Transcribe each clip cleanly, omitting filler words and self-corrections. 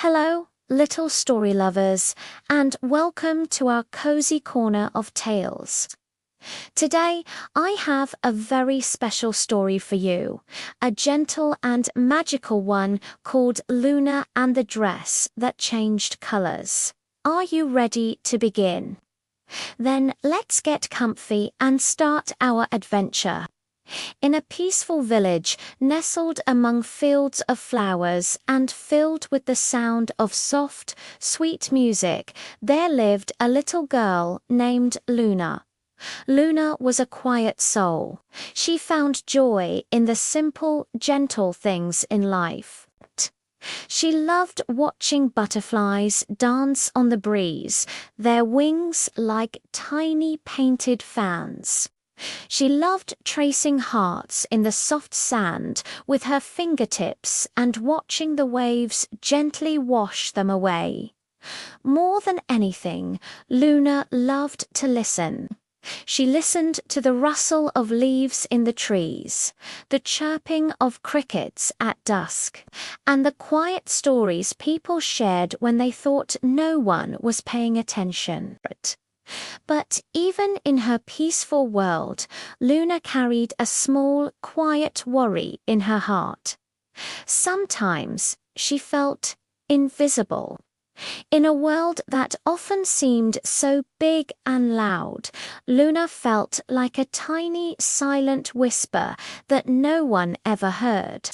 Hello, little story lovers, and welcome to our cozy corner of tales. Today, I have a very special story for you, a gentle and magical one called Luna and the Dress That Changed Colors. Are you ready to begin? Then let's get comfy and start our adventure. In a peaceful village nestled among fields of flowers and filled with the sound of soft, sweet music, there lived a little girl named Luna. Luna was a quiet soul. She found joy in the simple, gentle things in life. She loved watching butterflies dance on the breeze, their wings like tiny painted fans. She loved tracing hearts in the soft sand with her fingertips and watching the waves gently wash them away. More than anything, Luna loved to listen. She listened to the rustle of leaves in the trees, the chirping of crickets at dusk, and the quiet stories people shared when they thought no one was paying attention. But even in her peaceful world, Luna carried a small, quiet worry in her heart. Sometimes she felt invisible. In a world that often seemed so big and loud, Luna felt like a tiny, silent whisper that no one ever heard.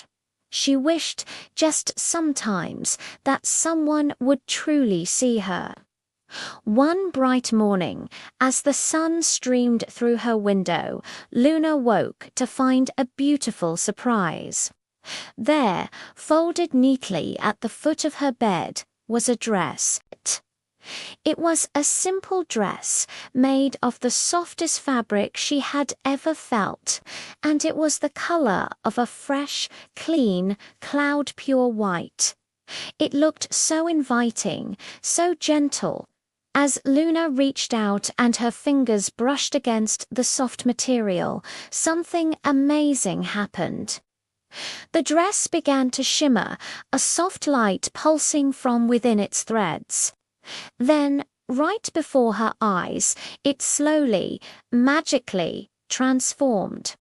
She wished, just sometimes, that someone would truly see her. One bright morning, as the sun streamed through her window, Luna woke to find a beautiful surprise. There, folded neatly at the foot of her bed, was a dress. It was a simple dress made of the softest fabric she had ever felt, and it was the color of a fresh, clean, cloud-pure white. It looked so inviting, so gentle. As Luna reached out and her fingers brushed against the soft material, something amazing happened. The dress began to shimmer, a soft light pulsing from within its threads. Then, right before her eyes, it slowly, magically transformed.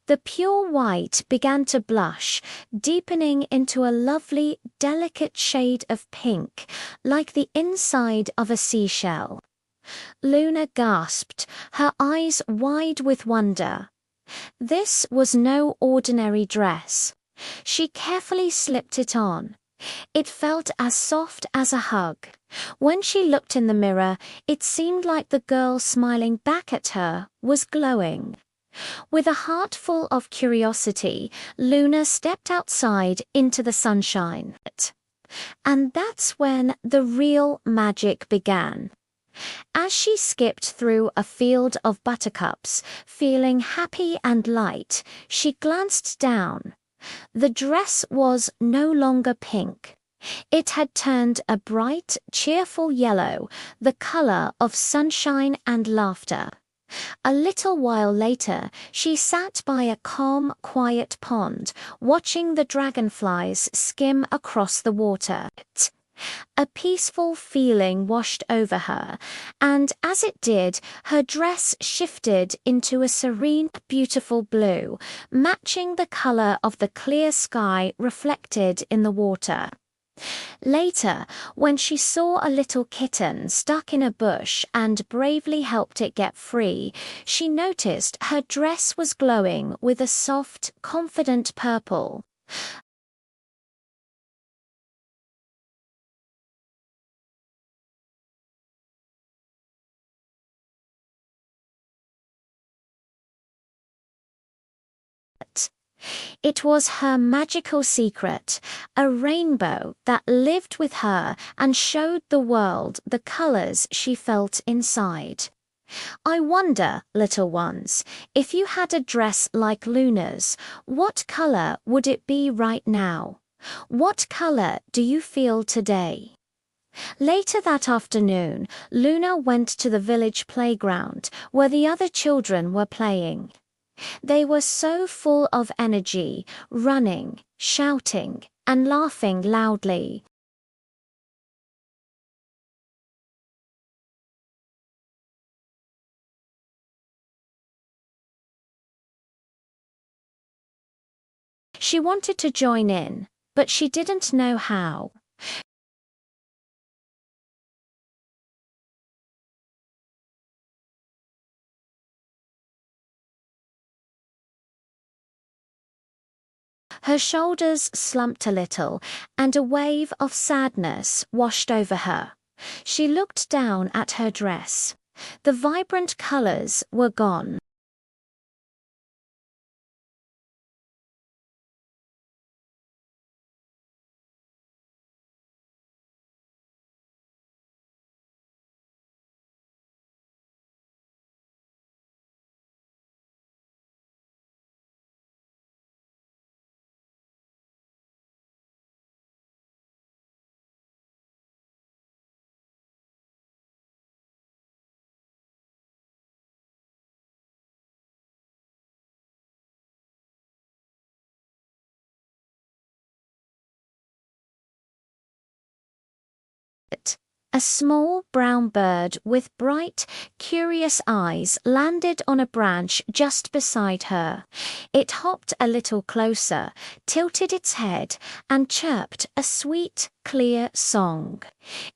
The pure white began to blush, deepening into a lovely, delicate shade of pink, like the inside of a seashell. Luna gasped, her eyes wide with wonder. This was no ordinary dress. She carefully slipped it on. It felt as soft as a hug. When she looked in the mirror, it seemed like the girl smiling back at her was glowing. With a heart full of curiosity, Luna stepped outside into the sunshine. And that's when the real magic began. As she skipped through a field of buttercups, feeling happy and light, she glanced down. The dress was no longer pink. It had turned a bright, cheerful yellow, the color of sunshine and laughter. A little while later, she sat by a calm, quiet pond, watching the dragonflies skim across the water. A peaceful feeling washed over her, and as it did, her dress shifted into a serene, beautiful blue, matching the color of the clear sky reflected in the water. Later, when she saw a little kitten stuck in a bush and bravely helped it get free, she noticed her dress was glowing with a soft, confident purple. It was her magical secret, a rainbow that lived with her and showed the world the colors she felt inside. I wonder, little ones, if you had a dress like Luna's, what color would it be right now? What color do you feel today? Later that afternoon, Luna went to the village playground where the other children were playing. They were so full of energy, running, shouting, and laughing loudly. She wanted to join in, but she didn't know how. Her shoulders slumped a little, and a wave of sadness washed over her. She looked down at her dress. The vibrant colors were gone. A small brown bird with bright, curious eyes landed on a branch just beside her. It hopped a little closer, tilted its head, and chirped a sweet, clear song.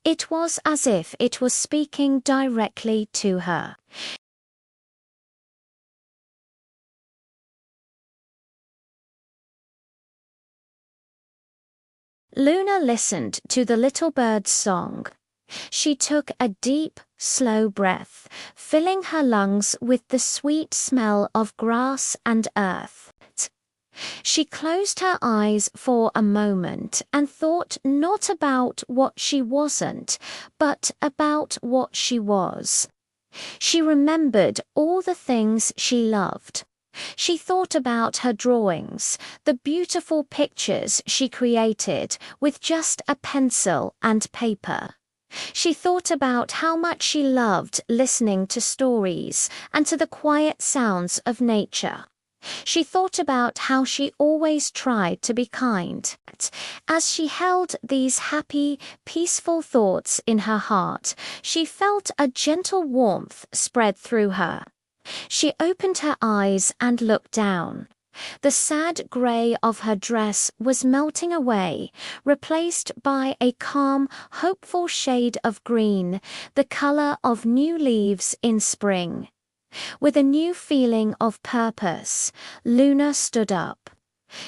It was as if it was speaking directly to her. Luna listened to the little bird's song. She took a deep, slow breath, filling her lungs with the sweet smell of grass and earth. She closed her eyes for a moment and thought not about what she wasn't, but about what she was. She remembered all the things she loved. She thought about her drawings, the beautiful pictures she created with just a pencil and paper. She thought about how much she loved listening to stories and to the quiet sounds of nature. She thought about how she always tried to be kind. As she held these happy, peaceful thoughts in her heart, she felt a gentle warmth spread through her. She opened her eyes and looked down. The sad grey of her dress was melting away, replaced by a calm, hopeful shade of green, the colour of new leaves in spring. With a new feeling of purpose, Luna stood up.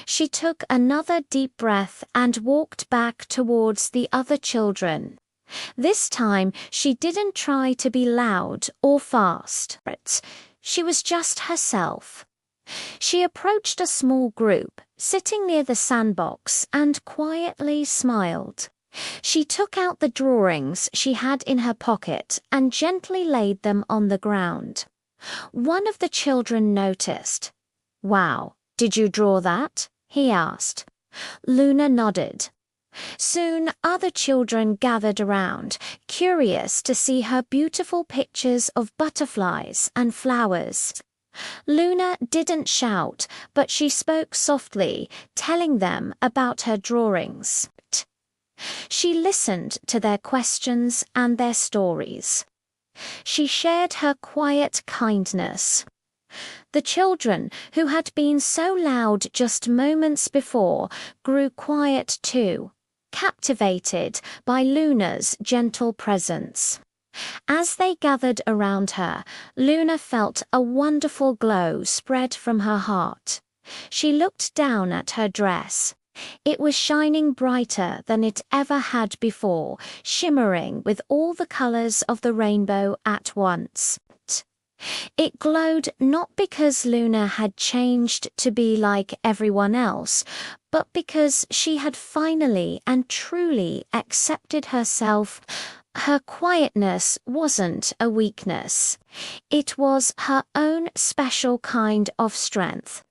She took another deep breath and walked back towards the other children. This time she didn't try to be loud or fast. She was just herself. She approached a small group, sitting near the sandbox, and quietly smiled. She took out the drawings she had in her pocket and gently laid them on the ground. One of the children noticed. "Wow, did you draw that?" he asked. Luna nodded. Soon other children gathered around, curious to see her beautiful pictures of butterflies and flowers. Luna didn't shout, but she spoke softly, telling them about her drawings. She listened to their questions and their stories. She shared her quiet kindness. The children, who had been so loud just moments before, grew quiet too, captivated by Luna's gentle presence. As they gathered around her, Luna felt a wonderful glow spread from her heart. She looked down at her dress. It was shining brighter than it ever had before, shimmering with all the colors of the rainbow at once. It glowed not because Luna had changed to be like everyone else, but because she had finally and truly accepted herself. Her quietness wasn't a weakness. It was her own special kind of strength.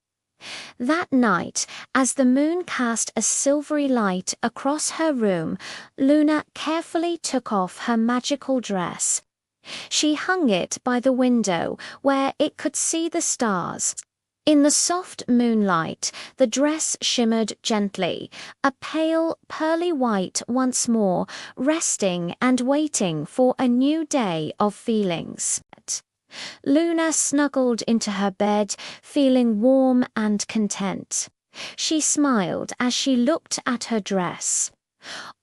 That night, as the moon cast a silvery light across her room, Luna carefully took off her magical dress. She hung it by the window where it could see the stars. In the soft moonlight, the dress shimmered gently, a pale, pearly white once more, resting and waiting for a new day of feelings. Luna snuggled into her bed, feeling warm and content. She smiled as she looked at her dress.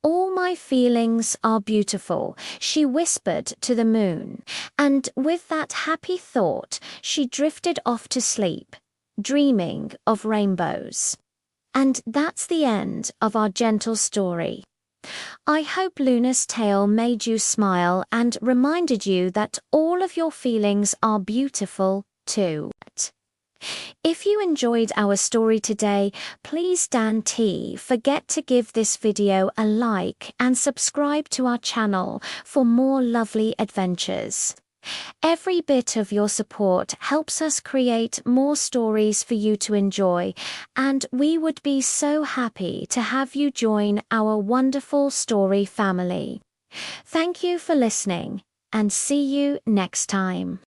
"All my feelings are beautiful," she whispered to the moon, and with that happy thought, she drifted off to sleep, dreaming of rainbows. And that's the end of our gentle story. I hope Luna's tale made you smile and reminded you that all of your feelings are beautiful too. If you enjoyed our story today, please don't forget to give this video a like and subscribe to our channel for more lovely adventures. Every bit of your support helps us create more stories for you to enjoy, and we would be so happy to have you join our wonderful story family. Thank you for listening, and see you next time.